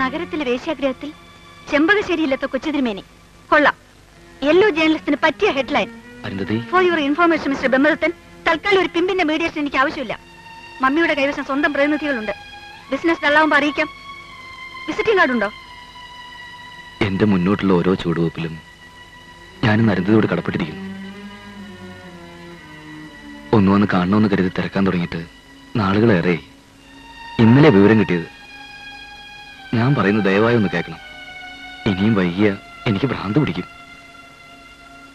നഗരത്തിലെ വേശ്യാഗ്രഹത്തിൽ ചെമ്പകശ്ശേരിയിലെത്ത കൊച്ചുതിരുമേനി കൊള്ളാം. യെല്ലോ ജേർണലിസ്റ്റിന് പറ്റിയ headline. For your information mister Bemmadathan, തൽക്കാലം ഒരു പിമ്പിന്റെ മീഡിയേഷൻ എനിക്ക് ആവശ്യമില്ല. മമ്മിയുടെ കൈവശം സ്വന്തം പ്രതിനിധികളുണ്ട്. ബിസിനസ് ഡള്ളാവുമ്പോ അറിയിക്കാം. വിസിറ്റിംഗ് കാർഡ് ഉണ്ടോ? എന്റെ മുന്നോട്ടുള്ള ഓരോ ചുവടുവെപ്പിലും ഞാനും അരുന്ധതിയോട് കടപ്പെട്ടിരിക്കുന്നു. ഒന്നു വന്ന് കാണണമെന്ന് കരുതി തിരക്കാൻ തുടങ്ങിയിട്ട് നാളുകളേറെ. ഇന്നലെ വിവരം കിട്ടിയത്. ഞാൻ പറയുന്നത് ദയവായി ഒന്ന് കേൾക്കണം. ഇനിയും വൈകിയ എനിക്ക് ഭ്രാന്ത് പിടിക്കും.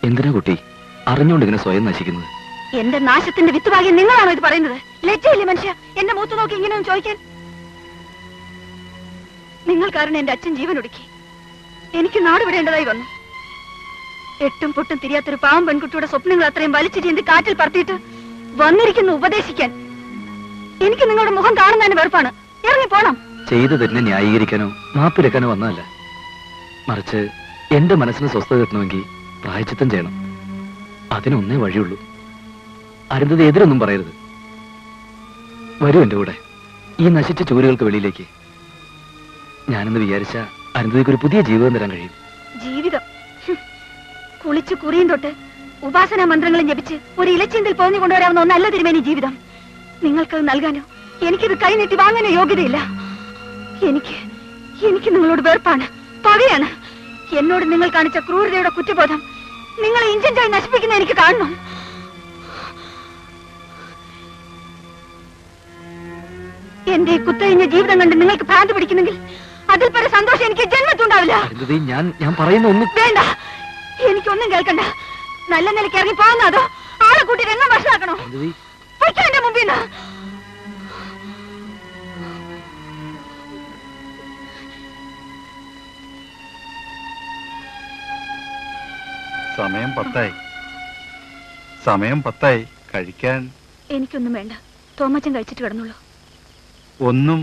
എന്തിനാ കുട്ടി അറിഞ്ഞുകൊണ്ട് ഇങ്ങനെ സ്വയം നശിക്കുന്നത്? എന്റെ നാശത്തിന്റെ വിത്തുഭാഗ്യം നിങ്ങളാണോ ഇത് പറയുന്നത്? ലജ്ജയില്ലേ മനുഷ്യ എന്റെ മൂത്ത് നോക്കി ഇങ്ങനെയൊന്നും ചോദിക്കാൻ? നിങ്ങൾ കാരണം എന്റെ അച്ഛൻ ജീവൻ ഒടുക്കി. എനിക്ക് നാട് വിടേണ്ടതായി വന്നു. എട്ടും പൊട്ടും തിരിയാത്തൊരു പാവം പെൺകുട്ടിയുടെ സ്വപ്നങ്ങൾ അത്രയും വലിച്ചു ചീന്തി കാറ്റിൽ പറത്തിയിട്ട് വന്നിരിക്കുന്നു ഉപദേശിക്കാൻ. എനിക്ക് നിങ്ങളുടെ മുഖം കാണുന്നതിന് വെറുപ്പാണ്. ഇറങ്ങിപ്പോണം. ചെയ്തു തന്നെ ന്യായീകരിക്കാനോ മാപ്പിരക്കാനോ വന്നതല്ല. മറിച്ച് എന്റെ മനസ്സിന് സ്വസ്ഥത കിട്ടണമെങ്കിൽ പ്രായച്ചിത്തം ചെയ്യണം. അതിനൊന്നേ വഴിയുള്ളൂ. അരുന്ധതി എതിരൊന്നും പറയരുത്. വരൂ എന്റെ കൂടെ ഈ നശിച്ച ചൂരുകൾക്ക് വെളിയിലേക്ക്. ഞാനെന്ന് വിചാരിച്ച അരുന്ധതിക്ക് ഒരു പുതിയ ജീവിതം തരാൻ കഴിയും. ജീവിതം? കുളിച്ചു കുറിയും തൊട്ട് ഉപാസനാ മന്ത്രങ്ങളും ജപിച്ച് ഒരു ഇലച്ചിന്തിൽ പോന്നു കൊണ്ടുവരാവുന്ന ഒന്നല്ല തിരുമേനി ജീവിതം. നിങ്ങൾക്കത് നൽകാനോ എനിക്കിത് കൈനീട്ടി വാങ്ങാനോ യോഗ്യതയില്ല. എനിക്ക് നിങ്ങളോട് വെറുപ്പാണ്, പകയാണ്. എന്നോട് നിങ്ങൾ കാണിച്ച ക്രൂരതയുടെ കുറ്റബോധം നിങ്ങളെ ഇഞ്ചിഞ്ചായി നശിപ്പിക്കുന്ന എനിക്ക് കാണണം. എന്റെ കുത്തഴിഞ്ഞ ജീവിതം കണ്ട് നിങ്ങൾക്ക് ഭ്രാന്ത് പിടിക്കുന്നെങ്കിൽ അതിൽ പല സന്തോഷം എനിക്ക് ജന്മത്തുണ്ടാവില്ല. ഞാൻ പറയുന്ന ഒന്നും വേണ്ട, എനിക്കൊന്നും കേൾക്കണ്ട. നല്ല നിലയ്ക്ക് ഇറങ്ങി പോകുന്ന അതോ ആളെ കൂട്ടി രംഗം വഷളാക്കണോ? പൊയ്ക്കോ എന്റെ മുമ്പിൽ നിന്ന്. സമയം 10 കഴിക്കാൻ. എനിക്കൊന്നും വേണ്ട, തോമച്ചൻ കഴിച്ചിട്ട് കിടന്നുള്ളൂ. ഒന്നും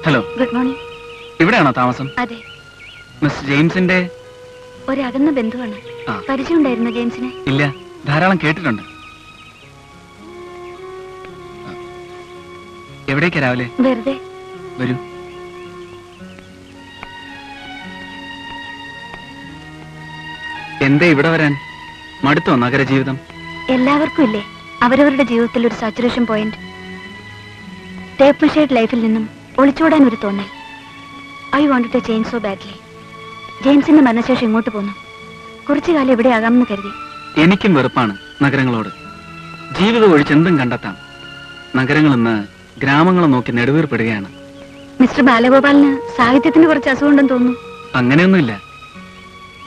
ഹലോ, ഗുഡ് മോർണിംഗ്. ഇവിടെയാണോ താമസം? അതെ, മിസ് ജെയിംസിന്റെ ഒരകന്ന ബന്ധുവാണ്. ആ. പരിചയമുണ്ടായിരുന്നു ജെയിംസിനെ? ഇല്ല, ധാരാളം കേട്ടിട്ടുണ്ട്. എവിടേക്കാ രാവിലെ? വെറുതെ. വരൂ. എന്തേ ഇവിടെ വരാൻ? മടുത്തോ നഗരജീവിതം? എല്ലാവർക്കും ഇല്ലേ അവരവരുടെ ജീവിതത്തിൽ ഒരു സാച്ചുറേഷൻ പോയിന്റ്? ടേപ്പിൾ ഷെയ്ഡ് ലൈഫിൽ നിന്നും ഒളിച്ചോടാൻ ഒരു തോന്നൽ. I want to change so badly. ജെയിംസിന്റെ മരണശേഷം ഇങ്ങോട്ട് പോന്നു. കുറച്ചു കാലം ഇവിടെ ആകാമെന്ന് കരുതി. എനിക്കും വെറുപ്പാണ് നഗരങ്ങളോട്. ജീവിതം ഒഴിച്ചെന്തും കണ്ടെത്താം. നഗരങ്ങൾ ഇന്ന് ഗ്രാമങ്ങളെ നോക്കി നെടുവീർപ്പെടുകയാണ്. മിസ്റ്റർ ബാലഗോപാലിന് സാഹിത്യത്തിന് കുറച്ച് അസുഖമുണ്ടെന്ന് തോന്നുന്നു. അങ്ങനെയൊന്നുമില്ല,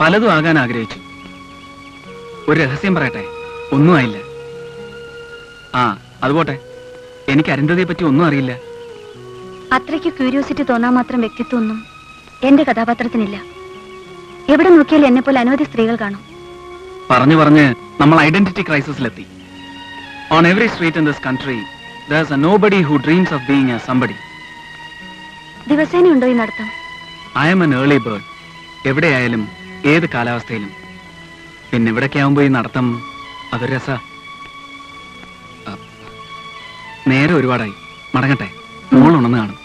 പലതും ആകാൻ ആഗ്രഹിച്ചു. ഒരു രഹസ്യം പറയട്ടെ, ഒന്നും ആയില്ല. ആ അതുപോട്ടെ, എനിക്ക് അരുന്ധതിയെ പറ്റി ഒന്നും അറിയില്ല. അത്രയ്ക്ക് ക്യൂരിയോസിറ്റി തോന്നാൻ മാത്രം വ്യക്തിത്വമൊന്നും എന്റെ കഥാപാത്രത്തിനില്ല. എവിടെ നോക്കിയാലും എന്നെ പോലെ അനവധി സ്ത്രീകൾ കാണും. പറഞ്ഞു പറഞ്ഞ് നമ്മൾ ഐഡന്റിറ്റി ക്രൈസിസിലെത്തി. On every street in this country there's a nobody who dreams of being a somebody. ദിവസേനയുണ്ടോ ഈ നടത്തം? I am an early bird. എവിടെയായാലും ഏത് കാലാവസ്ഥയിലും. പിന്നെ ഇവിടൊക്കെ ആവുമ്പോ ഈ നടത്തം അതൊരു രസ. നേരെ ഒരുപാടായി, മടങ്ങട്ടെ. മോളുണ്ടെന്ന് കാണും.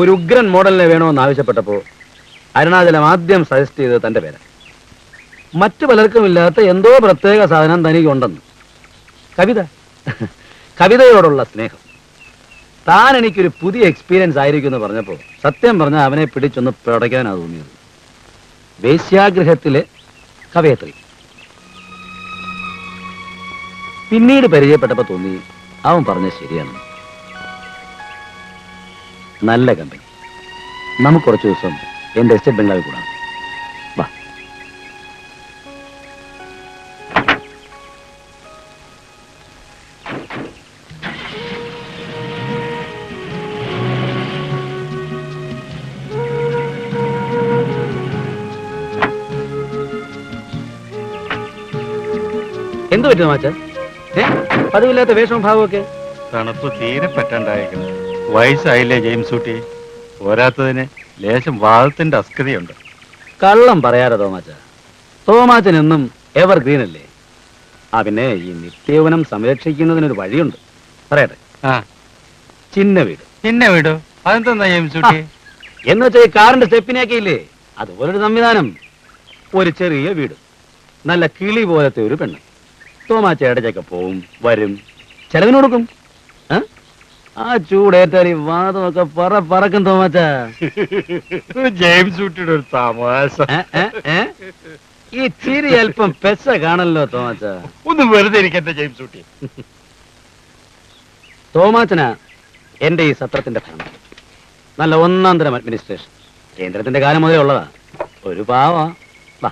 ഒരു ഉഗ്രൻ മോഡലിനെ വേണമെന്ന് ആവശ്യപ്പെട്ടപ്പോ അരുണാചലം ആദ്യം സജസ്റ്റ് ചെയ്തത് തന്റെ പേരാ. മറ്റു പലർക്കും ഇല്ലാത്ത എന്തോ പ്രത്യേക സാധനം തനിക്കുണ്ടെന്ന്. കവിത. കവിതയോടുള്ള സ്നേഹം. താൻ എനിക്കൊരു പുതിയ എക്സ്പീരിയൻസ് ആയിരിക്കും എന്ന് പറഞ്ഞപ്പോ സത്യം പറഞ്ഞ അവനെ പിടിച്ചൊന്ന് പിടയ്ക്കാനാ തോന്നിയത്. വേശ്യാഗൃഹത്തിലെ കവയത്രി. പിന്നീട് പരിചയപ്പെട്ടപ്പോ തോന്നി അവൻ പറഞ്ഞ ശരിയാണ്. നല്ല കമ്പനി. നമുക്ക് കുറച്ച് ദിവസം എന്റെ എസ്റ്റേറ്റ് ബംഗ്ലാവിൽ കൂടാം. വാ. എന്ത് പറ്റുന്നു മാച്ച? പതിവില്ലാത്ത വേഷവും ഭാവമൊക്കെ? തണുപ്പ് തീരെ പറ്റാണ്ടായിരിക്കുന്നു. വയസ്സായില്ലേ ജെയിംസ് കുട്ടി? പോരാത്തതിന് ലേശം വാദത്തിന്റെ അസ്കതയുണ്ട്. കള്ളം പറയാതെ തോമാച്ച. തോമാച്ചൻ എന്നും എവർ ഗ്രീൻ അല്ലേ? പിന്നെ ഈ നിത്യവനം സംരക്ഷിക്കുന്നതിനൊരു വഴിയുണ്ട്. പറയട്ടെ. ആ, ചിന്ന വീട്. പിന്നെ വിടൂ. അതെന്താ ജെയിംസ് കുട്ടി? എന്ന് വെച്ചാൽ ഈ കാറിന്റെ സ്റ്റെപ്പിനൊക്കെ ഇല്ലേ, അതുപോലൊരു സംവിധാനം. ഒരു ചെറിയ വീട്, നല്ല കിളി പോലത്തെ ഒരു പെണ്ണ്. തോമാച്ച ഇടയ്ക്കൊക്കെ പോവും, വരും, ചെലവിന് കൊടുക്കും. ആ ചൂടേറ്റാൽ ഈ വാദമൊക്കെ പറക്കും തോമാച്ച. ജെയിംസ് കുട്ടിയുടെ ഒരു തമാശ. ഈ ചിരി അല്പം പെസ കാണല്ലോ തോമാച്ച. ഒന്ന് വെറുതെ ഇരിക്കട്ടെ ജെയിംസ് കുട്ടി. തോമാച്ചനാ എന്റെ ഈ സത്രത്തിന്റെ ഭരണം. നല്ല ഒന്നാം തരം അഡ്മിനിസ്ട്രേഷൻ. കേന്ദ്രത്തിന്റെ കാലം മുതലേ ഉള്ളതാ. ഒരു പാവാ. വാ.